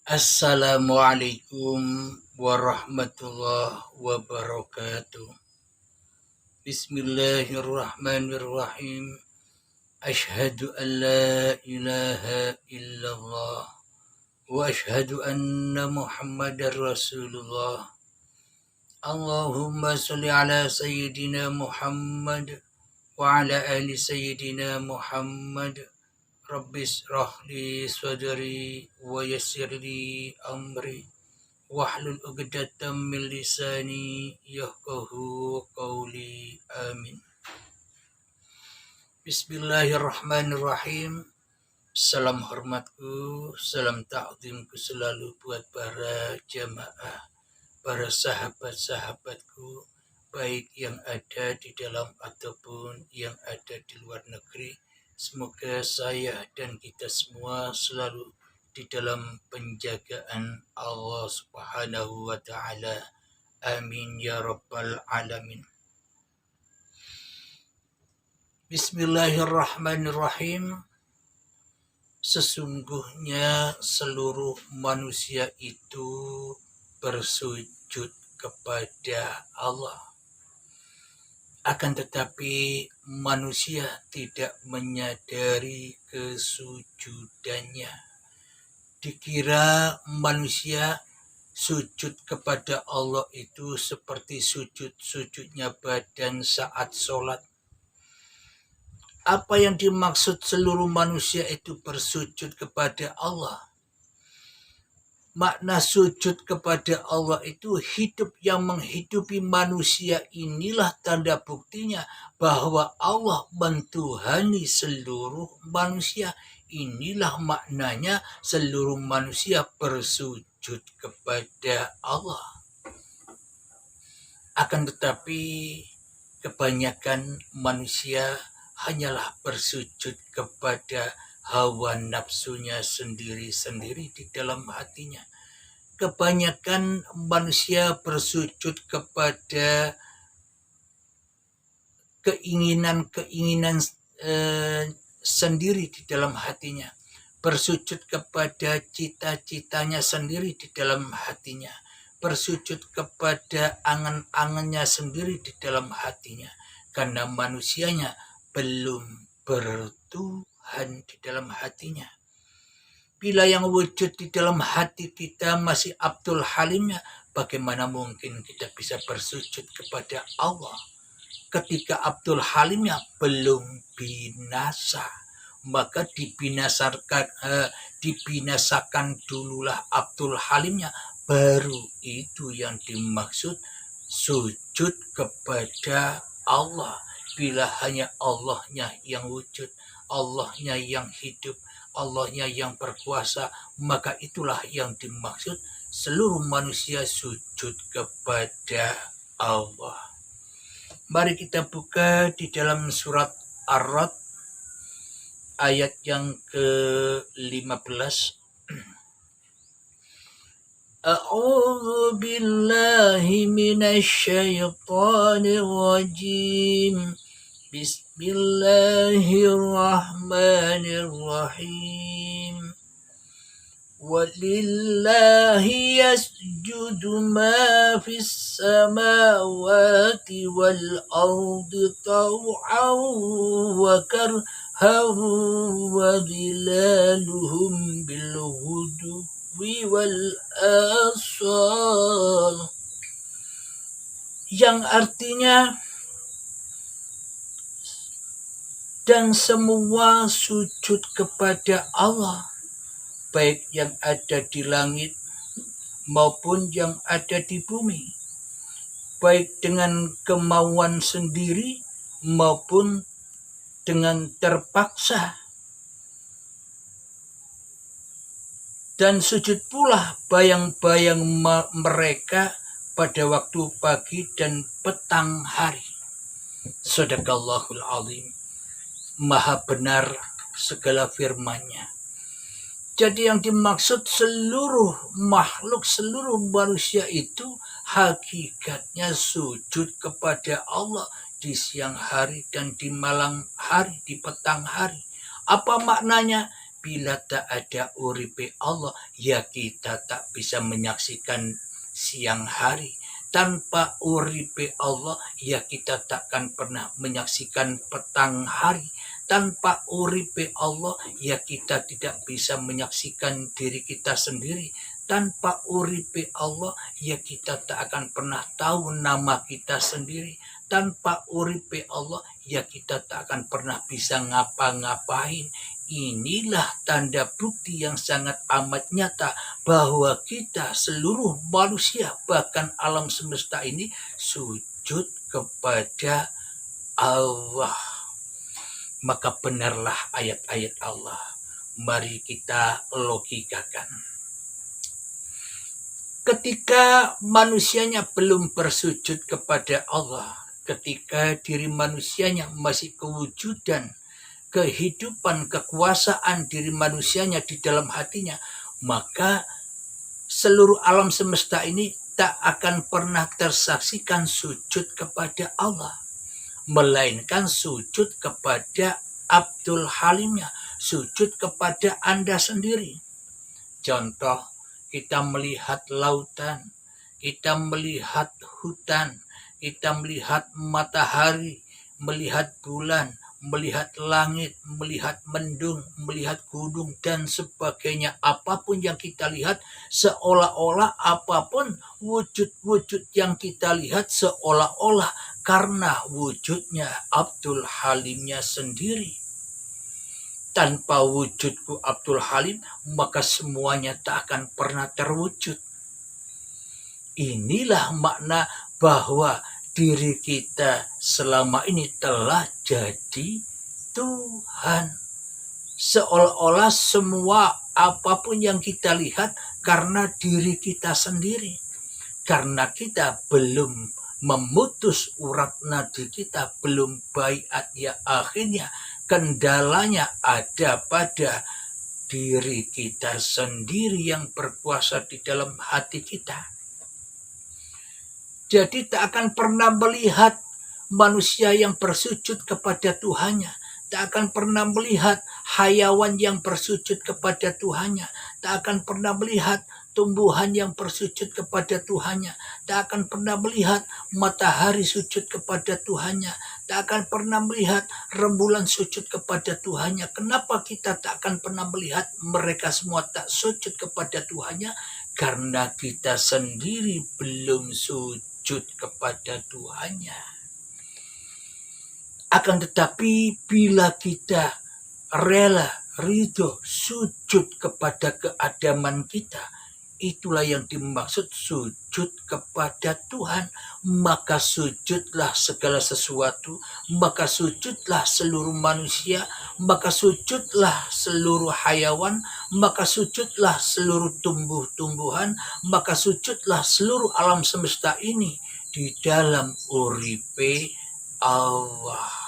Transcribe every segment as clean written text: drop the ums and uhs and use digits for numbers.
Assalamualaikum warahmatullahi wabarakatuh. Bismillahirrahmanirrahim. Ashhadu an la ilaha illallah wa ashhadu anna Muhammadar Rasulullah. Allahumma salli ala sayyidina Muhammad wa ala ali sayyidina Muhammad. Rabbis rahli sadri wa yassirli amri wahlul 'uqdatam min lisani yafqahu qawli. Amin. Bismillahirrahmanirrahim. Salam hormatku, salam ta'zimku selalu buat para jamaah, para sahabat-sahabatku, baik yang ada di dalam ataupun yang ada di luar negeri. Semoga saya dan kita semua selalu di dalam penjagaan Allah Subhanahu wa Ta'ala. Amin ya Rabbal Alamin. Bismillahirrahmanirrahim. Sesungguhnya seluruh manusia itu bersujud kepada Allah. Akan tetapi manusia tidak menyadari kesujudannya. Dikira manusia sujud kepada Allah itu seperti sujud-sujudnya badan saat sholat. Apa yang dimaksud seluruh manusia itu bersujud kepada Allah? Makna sujud kepada Allah itu hidup yang menghidupi manusia. Inilah tanda buktinya bahwa Allah mentuhani seluruh manusia. Inilah maknanya seluruh manusia bersujud kepada Allah. Akan tetapi kebanyakan manusia hanyalah bersujud kepada hawa nafsunya sendiri-sendiri di dalam hatinya. Kebanyakan manusia bersujud kepada keinginan-keinginan sendiri di dalam hatinya. Bersujud kepada cita-citanya sendiri di dalam hatinya. Bersujud kepada angan-angannya sendiri di dalam hatinya. Karena manusianya belum bertuhan di dalam hatinya. Bila yang wujud di dalam hati kita masih Abdul Halimnya, bagaimana mungkin kita bisa bersujud kepada Allah? Ketika Abdul Halimnya belum binasa, maka dibinasakan dululah Abdul Halimnya, baru itu yang dimaksud sujud kepada Allah. Bila hanya Allahnya yang wujud, Allahnya yang hidup, Allahnya yang berkuasa, maka itulah yang dimaksud seluruh manusia sujud kepada Allah. Mari kita buka di dalam surat Ar-Ra'd ayat yang ke-15. A'udzu billahi minasy syaithanir rajim. Bismillahirrahmanirrahim. Walillahi yasjudu ma fis samawati wal ardi taw'an wa karhan wa dhilaluhum bil ghudwi wal asal. Yang artinya, dan semua sujud kepada Allah, baik yang ada di langit maupun yang ada di bumi, baik dengan kemauan sendiri maupun dengan terpaksa. Dan sujud pula bayang-bayang mereka pada waktu pagi dan petang hari. Shadaqallahul azim. Maha benar segala firman-Nya. Jadi yang dimaksud seluruh makhluk, seluruh manusia itu hakikatnya sujud kepada Allah di siang hari dan di malam hari, di petang hari. Apa maknanya? bila tak ada uripe Allah, ya kita tak bisa menyaksikan siang hari. Tanpa uripe Allah, ya kita takkan pernah menyaksikan petang hari. Tanpa uripe Allah, ya kita tidak bisa menyaksikan diri kita sendiri. Tanpa uripe Allah, ya kita tak akan pernah tahu nama kita sendiri. Tanpa uripe Allah, ya kita tak akan pernah bisa ngapa-ngapain. Inilah tanda bukti yang sangat amat nyata bahwa kita seluruh manusia bahkan alam semesta ini sujud kepada Allah. Maka benarlah ayat-ayat Allah. Mari kita logikakan. Ketika manusianya belum bersujud kepada Allah, ketika diri manusianya masih kewujudan, kehidupan, kekuasaan diri manusianya di dalam hatinya, maka seluruh alam semesta ini tak akan pernah tersaksikan sujud kepada Allah, melainkan sujud kepada Abdul Halimnya, sujud kepada Anda sendiri. Contoh, kita melihat lautan, kita melihat hutan, kita melihat matahari, melihat bulan, melihat langit, melihat mendung, melihat gunung, dan sebagainya. Apapun yang kita lihat, seolah-olah apapun wujud-wujud yang kita lihat, seolah-olah karena wujudnya Abdul Halimnya sendiri. Tanpa wujudku Abdul Halim, maka semuanya tak akan pernah terwujud. Inilah makna bahwa diri kita selama ini telah jadi Tuhan. Seolah-olah semua apapun yang kita lihat karena diri kita sendiri. Karena kita belum memutus urat nadi kita, belum baiat, ya akhirnya kendalanya ada pada diri kita sendiri yang berkuasa di dalam hati kita. Jadi tak akan pernah melihat manusia yang bersujud kepada Tuhannya. Tak akan pernah melihat hayawan yang bersujud kepada Tuhannya. Tak akan pernah melihat tumbuhan yang bersujud kepada Tuhannya. Tak akan pernah melihat matahari sujud kepada Tuhannya. Tak akan pernah melihat rembulan sujud kepada Tuhannya. Kenapa kita tak akan pernah melihat mereka semua tak sujud kepada Tuhannya? Karena kita sendiri belum sujud kepada Tuhannya. Akan tetapi bila kita rela, ridho, sujud kepada keadaman kita, itulah yang dimaksud sujud kepada Tuhan. Maka sujudlah segala sesuatu, maka sujudlah seluruh manusia, maka sujudlah seluruh hayawan, maka sujudlah seluruh tumbuh-tumbuhan, maka sujudlah seluruh alam semesta ini di dalam uripe Allah.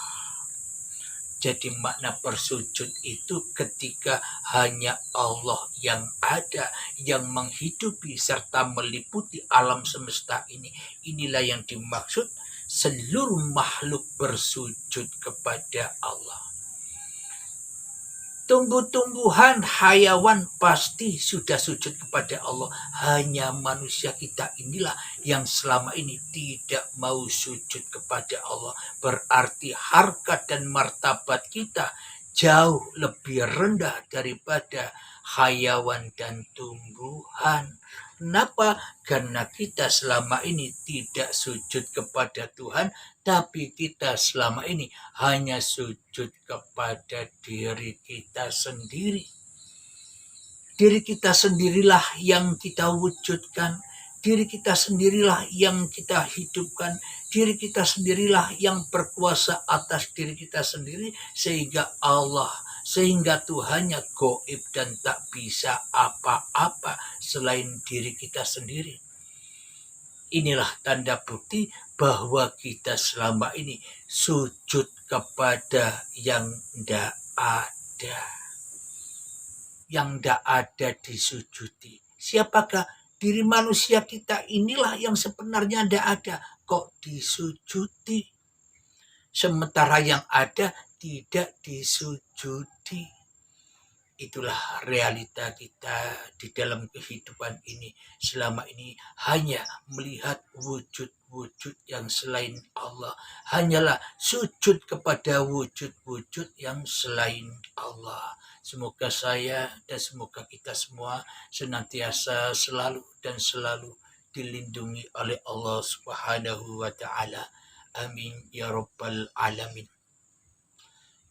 Jadi makna bersujud itu ketika hanya Allah yang ada, yang menghidupi serta meliputi alam semesta ini. Inilah yang dimaksud seluruh makhluk bersujud kepada Allah. Tumbuh-tumbuhan, hayawan pasti sudah sujud kepada Allah. Hanya manusia kita inilah yang selama ini tidak mau sujud kepada Allah. Berarti harkat dan martabat kita jauh lebih rendah daripada hayawan dan tumbuhan. Kenapa? Karena kita selama ini tidak sujud kepada Tuhan, tapi kita selama ini hanya sujud kepada diri kita sendiri. Diri kita sendirilah yang kita wujudkan, diri kita sendirilah yang kita hidupkan, diri kita sendirilah yang berkuasa atas diri kita sendiri, sehingga Tuhannya gaib dan tak bisa apa-apa selain diri kita sendiri. Inilah tanda bukti bahwa kita selama ini sujud kepada yang tidak ada. Yang tidak ada disujudi. Siapakah? Diri manusia kita inilah yang sebenarnya tidak ada. Kok disujudi? Sementara yang ada tidak disujudi. Itulah realita kita di dalam kehidupan ini. Selama ini hanya melihat wujud-wujud yang selain Allah. Hanyalah sujud kepada wujud-wujud yang selain Allah. Semoga saya dan semoga kita semua senantiasa selalu dan selalu dilindungi oleh Allah Subhanahu wa taala. Amin ya rabbal alamin.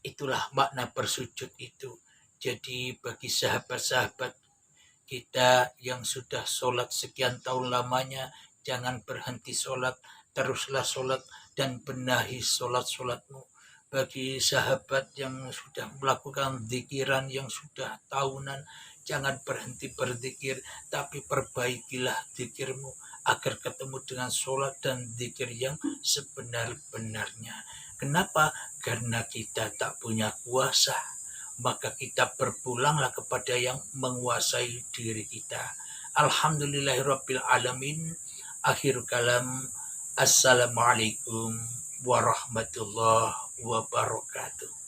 Itulah makna bersujud itu. Jadi bagi sahabat-sahabat kita yang sudah sholat sekian tahun lamanya, jangan berhenti sholat, teruslah sholat dan benahi sholat-sholatmu. Bagi sahabat yang sudah melakukan zikiran yang sudah tahunan, jangan berhenti berzikir, tapi perbaikilah zikirmu agar ketemu dengan sholat dan zikir yang sebenar-benarnya. Kenapa? Karena kita tak punya kuasa, maka kita berpulanglah kepada yang menguasai diri kita. Alhamdulillahirabbil alamin. Akhir kalam. Assalamualaikum warahmatullahi wabarakatuh.